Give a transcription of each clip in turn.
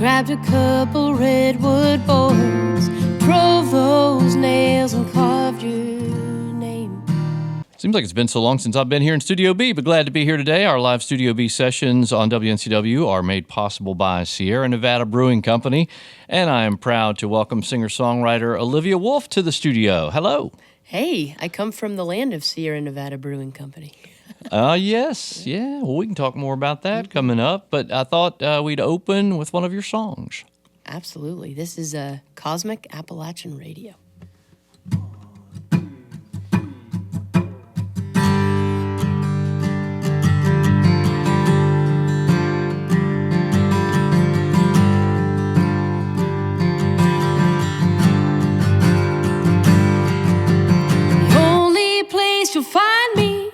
grabbed a couple redwood boards, drove those nails and carved your name. Seems like it's been so long since I've been here in Studio B, but glad to be here today. Our live Studio B sessions on WNCW are made possible by Sierra Nevada Brewing Company, and I am proud to welcome singer-songwriter Olivia Wolf to the studio. Hello. Hey, I come from the land of Sierra Nevada Brewing Company. Yes. Yeah. Well, we can talk more about that coming up, but I thought we'd open with one of your songs. Absolutely. This is Cosmic Appalachian Radio. The only place you'll find me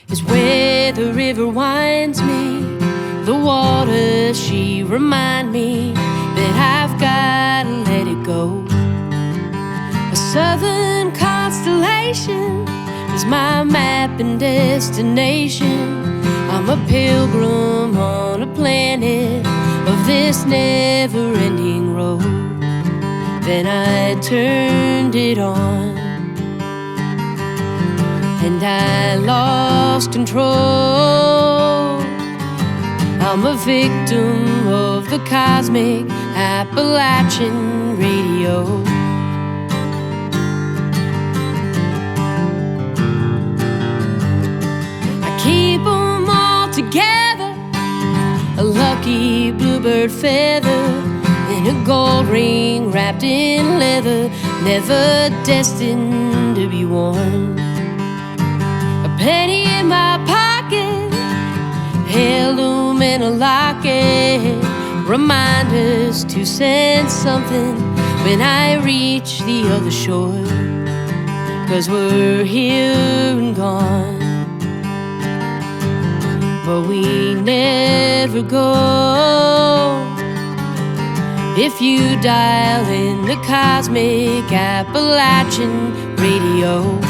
is where the river winds me. The water, she remind me that I've gotta let it go. A southern constellation is my map and destination. I'm a pilgrim on a planet of this never-ending road. Then I turned it on, and I lost control. I'm a victim of the Cosmic Appalachian Radio. I keep them all together, a lucky bluebird feather in a gold ring wrapped in leather, never destined to be worn. A penny in my pocket, heirloom in a locket, reminders to send something when I reach the other shore. 'Cause we're here and gone, but we never go. If you dial in the Cosmic Appalachian Radio.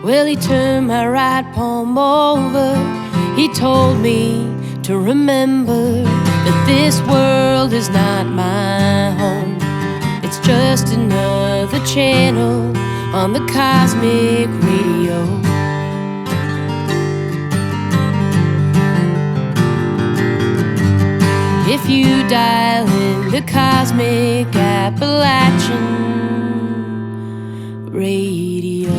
Well, he turned my right palm over. He told me to remember that this world is not my home. It's just another channel on the Cosmic Radio. If you dial in the Cosmic Appalachian Radio.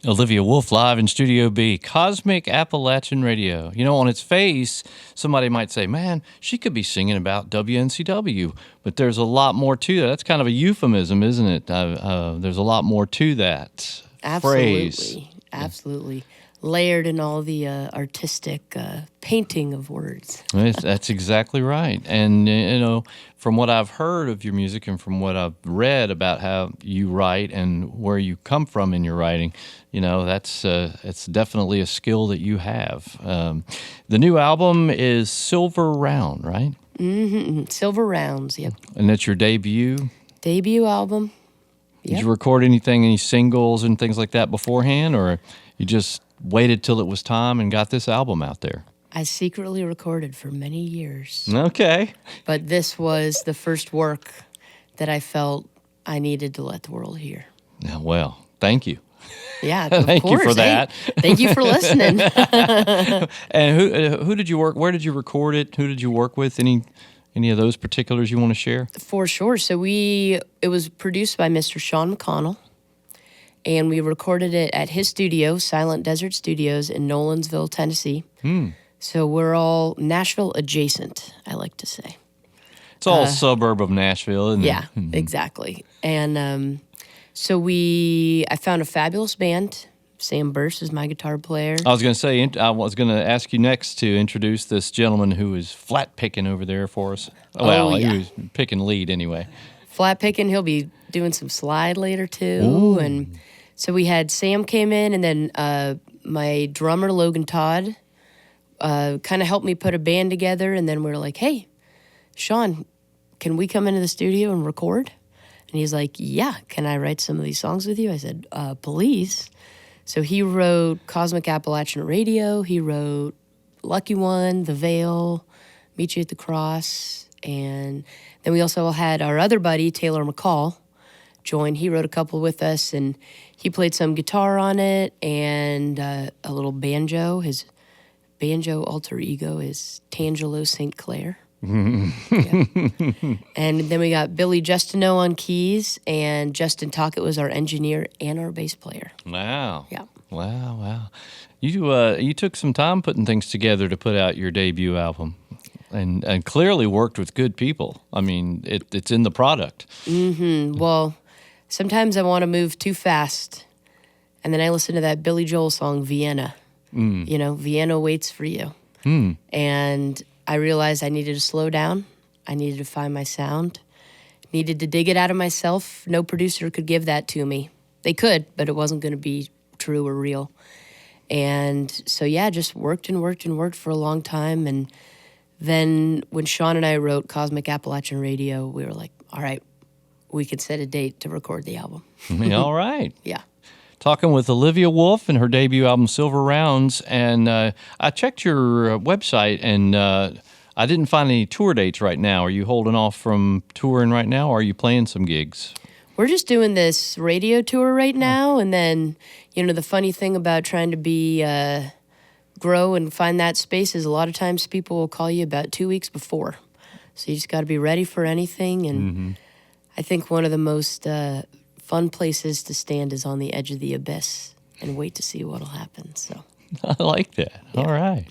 Olivia Wolf live in Studio B, Cosmic Appalachian Radio. You know, on its face, somebody might say, man, she could be singing about WNCW, but there's a lot more to that. That's kind of a euphemism, isn't it? There's a lot more to that phrase. Absolutely. Layered in all the artistic painting of words. That's exactly right. And, you know, from what I've heard of your music and from what I've read about how you write and where you come from in your writing, you know, that's it's definitely a skill that you have. The new album is Silver Round, right? Mm-hmm. Silver Rounds, yep. And that's your debut? Debut album, yep. Did you record any singles and things like that beforehand, or you just waited till it was time and got this album out there? I secretly recorded for many years. Okay. But this was the first work that I felt I needed to let the world hear. Yeah, well, thank you. Yeah, of thank course. you for that. Hey, thank you for listening. And who did you work? Where did you record it? Who did you work with? Any Any of those particulars you want to share? For sure. So it was produced by Mr. Sean McConnell, and we recorded it at his studio, Silent Desert Studios in Nolensville, Tennessee. So we're all Nashville adjacent, I like to say. It's all a suburb of Nashville, isn't it? Yeah, exactly. And so I found a fabulous band. Sam Burse is my guitar player. I was going to say, I was going to ask you next to introduce this gentleman who is flat picking over there for us. Well, yeah. he was picking lead anyway. Flat picking, he'll be doing some slide later too. Ooh. And so we had Sam came in, and then my drummer, Logan Todd, kind of helped me put a band together. And then we were like, hey, Sean, can we come into the studio and record? And he's like, yeah, can I write some of these songs with you? I said, please. So he wrote Cosmic Appalachian Radio. He wrote Lucky One, The Veil, Meet You at the Cross. And then we also had our other buddy, Taylor McCall, join. He wrote a couple with us, and he played some guitar on it and a little banjo. His banjo alter ego is Tangelo St. Clair. Yeah. And then we got Billy Justino on keys, and Justin Tockett was our engineer and our bass player. Wow. Yeah. Wow. You took some time putting things together to put out your debut album, and clearly worked with good people. I mean, it's in the product. Well, sometimes I want to move too fast, and then I listen to that Billy Joel song, Vienna. Vienna waits for you. And I realized I needed to slow down. I needed to find my sound. Needed to dig it out of myself. No producer could give that to me. They could, but it wasn't going to be true or real. And so, yeah, just worked and worked and worked for a long time. And then when Sean and I wrote Cosmic Appalachian Radio, we were like, all right, we could set a date to record the album. All right. Yeah. Talking with Olivia Wolf and her debut album, Silver Rounds. And I checked your website, and I didn't find any tour dates right now. Are you holding off from touring right now, or are you playing some gigs? We're just doing this radio tour right now. And then, the funny thing about trying to grow and find that space is a lot of times people will call you about 2 weeks before. So you just got to be ready for anything. And I think one of the most fun places to stand is on the edge of the abyss and wait to see what'll happen. So I like that. Yeah. All right.